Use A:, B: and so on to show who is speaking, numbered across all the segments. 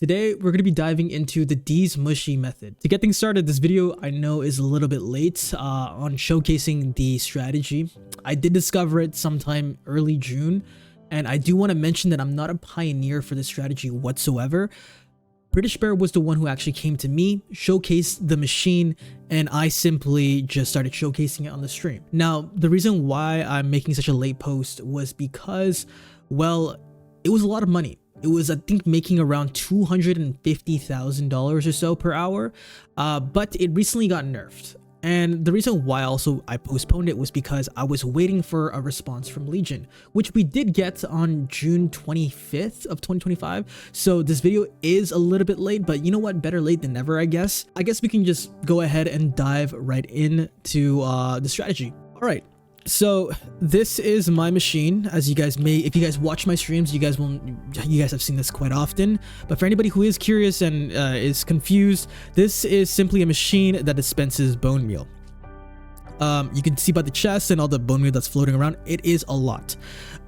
A: Today, we're going to be diving into the Dees Mushy method. To get things started, this video I know is a little bit late on showcasing the strategy. I did discover it sometime early June, and I do want to mention that I'm not a pioneer for this strategy whatsoever. British Bear was the one who actually came to me, showcased the machine, and I simply just started showcasing it on the stream. Now, the reason why I'm making such a late post was because, well, it was a lot of money. It was, I think, making around $250,000 or so per hour, but it recently got nerfed. And the reason why I postponed it was because I was waiting for a response from Legion, which we did get on June 25th of 2025. So this video is a little bit late, but you know what? Better late than never, I guess. I guess we can just go ahead and dive right into the strategy. All right. So this is my machine. As you guys may, if you guys watch my streams, you guys have seen this quite often. But for anybody who is curious and is confused, this is simply a machine that dispenses bone meal. You can see by the chest and all the bone meal that's floating around, it is a lot.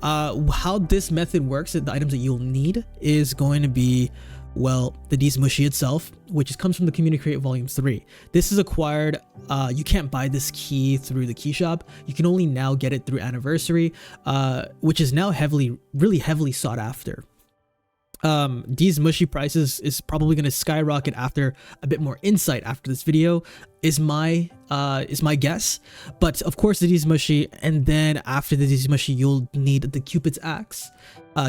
A: How this method works, the items that you'll need is going to be, well, the Dees Mushy itself, which comes from the Community Crate Volume 3. This is acquired. You can't buy this key through the key shop. You can only now get it through Anniversary, which is now really heavily sought after. Dees Mushy prices is probably going to skyrocket after a bit more insight after this video, is my guess. But of course, the Dees Mushy, and then after the Dees Mushy, you'll need the Cupid's Axe.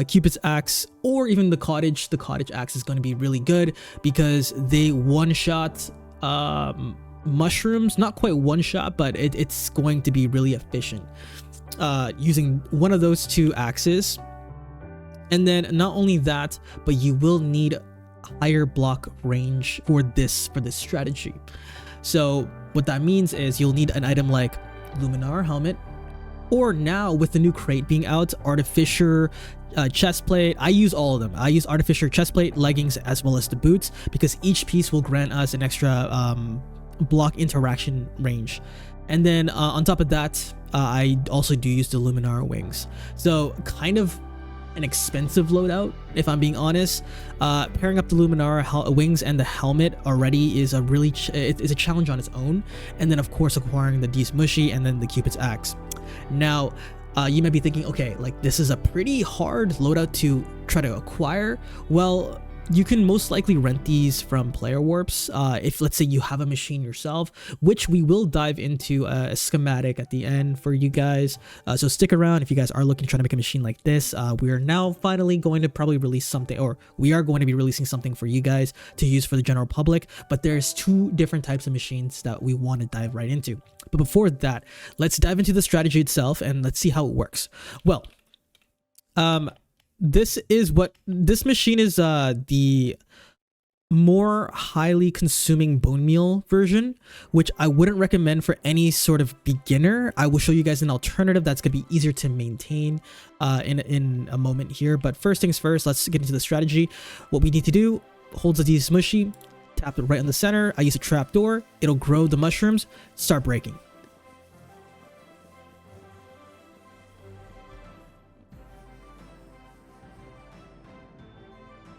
A: Cupid's Axe, or even the Cottage Axe is going to be really good because they one-shot mushrooms. Not quite one-shot, but it's going to be really efficient using one of those two axes. And then not only that, but you will need higher block range for this strategy. So what that means is you'll need an item like Luminar helmet, or now with the new crate being out, Artificer chestplate. I use all of them. I use Artificer chestplate, leggings, as well as the boots, because each piece will grant us an extra block interaction range. And then on top of that, I also do use the Luminar wings. So kind of an expensive loadout, if I'm being honest. Pairing up the Luminar wings and the helmet already is a really it's a challenge on its own. And then of course acquiring the Dees Mushy and then the Cupid's Axe. Now you might be thinking, okay, like this is a pretty hard loadout to try to acquire. Well, you can most likely rent these from Player Warps if, let's say, you have a machine yourself, which we will dive into a schematic at the end for you guys. So stick around if you guys are looking to try to make a machine like this. We are now finally going to probably release something, or we are going to be releasing something for you guys to use for the general public. But there's two different types of machines that we want to dive right into. But before that, let's dive into the strategy itself and let's see how it works. Well, this machine is the more highly consuming bone meal version, which I wouldn't recommend for any sort of beginner. I will show you guys an alternative that's going to be easier to maintain in a moment here. But first things first, let's get into the strategy. What we need to do, hold the Dees Mushy, tap it right in the center. I use a trapdoor. It'll grow the mushrooms, start breaking.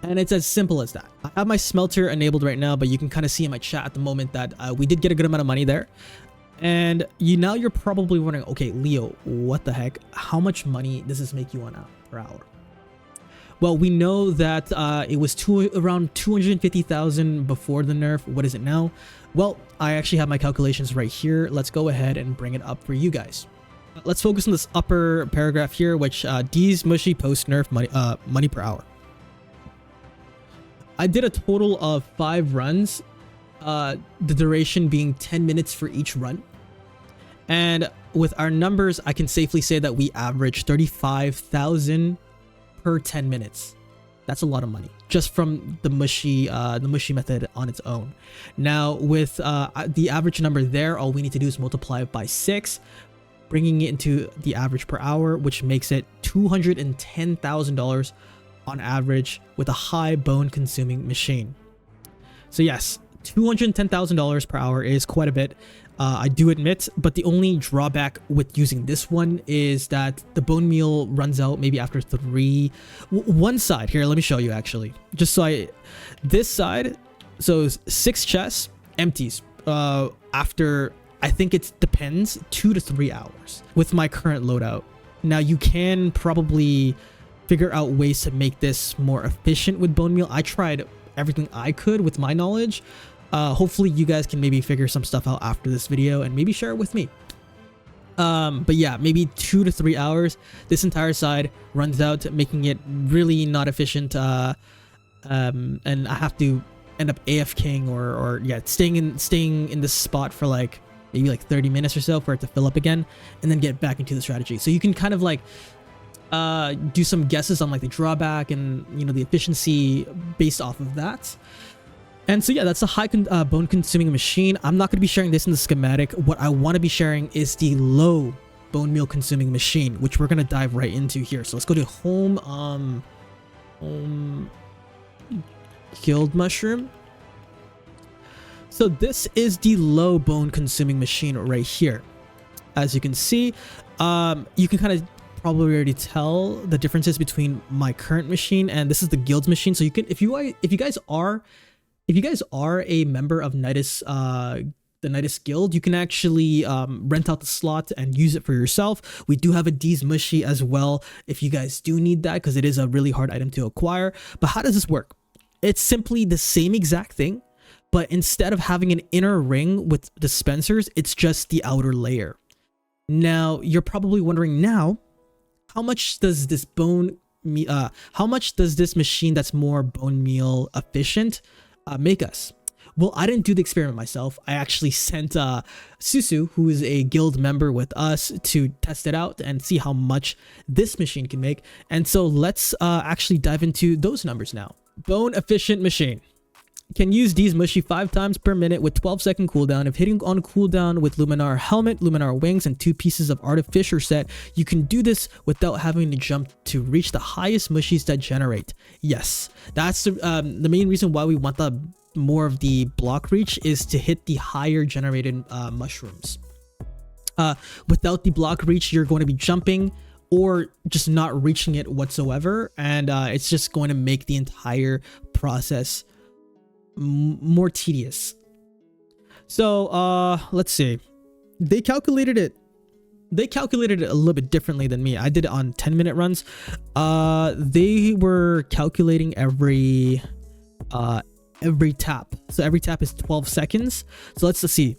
A: And it's as simple as that. I have my smelter enabled right now, but you can kind of see in my chat at the moment that we did get a good amount of money there. And now you're probably wondering, okay, Leo, what the heck? How much money does this make you on per hour? Well, we know that it was around 250,000 before the nerf. What is it now? Well, I actually have my calculations right here. Let's go ahead and bring it up for you guys. Let's focus on this upper paragraph here, which Dees Mushy post nerf money per hour. I did a total of 5 runs, the duration being 10 minutes for each run. And with our numbers, I can safely say that we averaged 35,000 per 10 minutes. That's a lot of money just from the mushy method on its own. Now with the average number there, all we need to do is multiply it by 6, bringing it into the average per hour, which makes it $210,000 on average with a high bone consuming machine. So yes, $210,000 per hour is quite a bit. I do admit, but the only drawback with using this one is that the bone meal runs out maybe after one side here. Let me show you actually, just so this side, so 6 chests empties after, I think it depends, 2 to 3 hours with my current loadout. Now you can probably figure out ways to make this more efficient with bone meal. I tried everything I could with my knowledge. Hopefully you guys can maybe figure some stuff out after this video and maybe share it with me. But yeah, maybe 2 to 3 hours. This entire side runs out, making it really not efficient. And I have to end up AFKing or yeah, staying in this spot for like maybe like 30 minutes or so for it to fill up again, and then get back into the strategy. So you can kind of like do some guesses on like the drawback and, you know, the efficiency based off of that. And so yeah, that's a high bone consuming machine. I'm not going to be sharing this in the schematic. What I want to be sharing is the low bone meal consuming machine, which we're going to dive right into here. So let's go to home guild mushroom. So this is the low bone consuming machine right here. As you can see, you can kind of probably already tell the differences between my current machine and this is the guild's machine. So you can, if you guys are a member of LeooKnightus, the LeooKnightus guild, you can actually rent out the slot and use it for yourself. We do have a Dees Mushy as well if you guys do need that, because it is a really hard item to acquire. But how does this work? It's simply the same exact thing, but instead of having an inner ring with dispensers, it's just the outer layer. Now you're probably wondering, now how much does this machine that's more bone meal efficient make us? Well, I didn't do the experiment myself. I actually sent Susu, who is a guild member with us, to test it out and see how much this machine can make. And so let's actually dive into those numbers now. Bone efficient machine can use Dees Mushy 5 times per minute with 12-second cooldown. If hitting on cooldown with Luminar helmet, Luminar wings, and 2 pieces of artificer set, you can do this without having to jump to reach the highest mushies that generate. Yes, that's the main reason why we want the more of the block reach, is to hit the higher generated mushrooms. Without the block reach, you're going to be jumping or just not reaching it whatsoever, and it's just going to make the entire process more tedious. So let's see, they calculated it a little bit differently than me. I did it on 10-minute runs. They were calculating every tap. So every tap is 12 seconds. So let's see,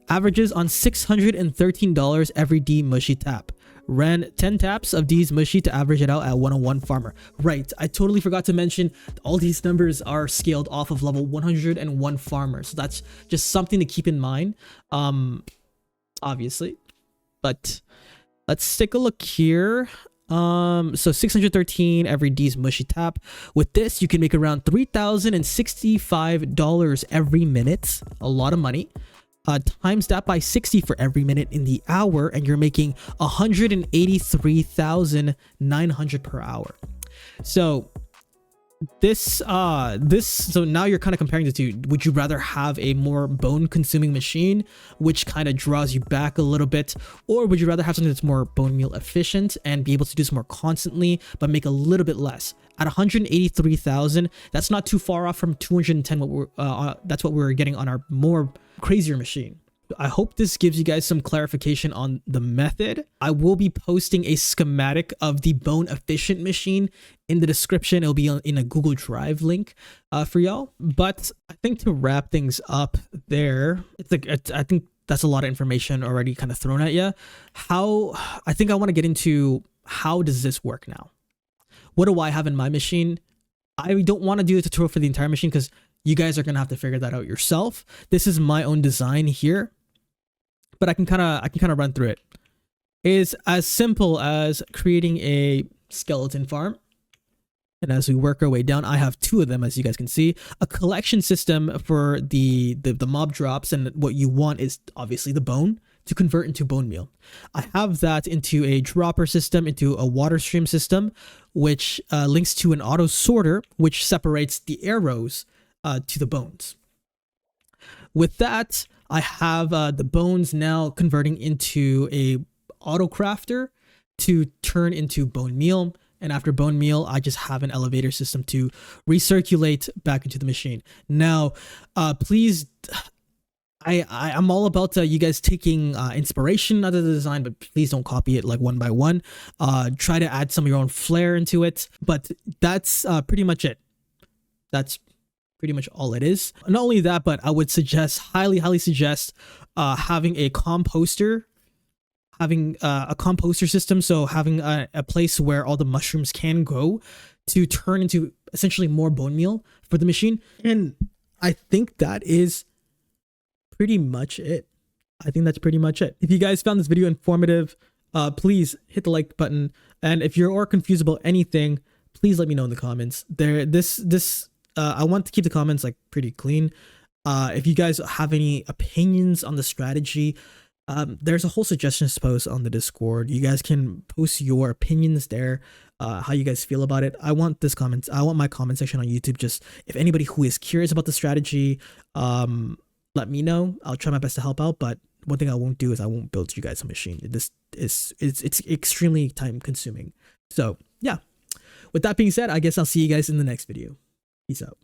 A: averages on $613 every D Mushy tap. Ran 10 taps of Dees Mushy to average it out at 101 farmer. Right, I totally forgot to mention all these numbers are scaled off of level 101 farmer. So that's just something to keep in mind, obviously. But let's take a look here. So 613 every Dees Mushy tap. With this, you can make around $3,065 every minute. A lot of money. Times that by 60 for every minute in the hour, and you're making 183,900 per hour. So so now you're kind of comparing the two. Would you rather have a more bone consuming machine, which kind of draws you back a little bit, or would you rather have something that's more bone meal efficient and be able to do this more constantly but make a little bit less? At 183,000, that's not too far off from 210. That's what we're getting on our more crazier machine. I hope this gives you guys some clarification on the method. I will be posting a schematic of the bone efficient machine in the description. It'll be in a Google Drive link for y'all. But I think to wrap things up there, I think that's a lot of information already kind of thrown at you. I think I want to get into how does this work now? What do I have in my machine? I don't want to do the tutorial for the entire machine because you guys are going to have to figure that out yourself. This is my own design here, but I can kind of run through it. It's as simple as creating a skeleton farm. And as we work our way down, I have 2 of them, as you guys can see. A collection system for the mob drops, and what you want is obviously the bone to convert into bone meal. I have that into a dropper system, into a water stream system, which links to an auto sorter, which separates the arrows to the bones. With that, I have the bones now converting into a auto crafter to turn into bone meal. And after bone meal, I just have an elevator system to recirculate back into the machine. Now, please, I'm all about you guys taking inspiration out of the design, but please don't copy it like one by one. Try to add some of your own flair into it. But that's pretty much it. That's pretty much all it is. Not only that, but I would suggest, highly suggest having a composter. Having a composter system, so having a place where all the mushrooms can go to turn into essentially more bone meal for the machine. And I think that is pretty much it. I think that's pretty much it. If you guys found this video informative, please hit the like button. And if you're confused about anything, please let me know in the comments. I want to keep the comments like pretty clean. If you guys have any opinions on the strategy, there's a whole suggestions post on the Discord. You guys can post your opinions there, how you guys feel about it. I want my comment section on YouTube. Just if anybody who is curious about the strategy, let me know. I'll try my best to help out. But one thing I won't do is I won't build you guys a machine. It's extremely time consuming. So yeah, with that being said, I guess I'll see you guys in the next video. Peace out.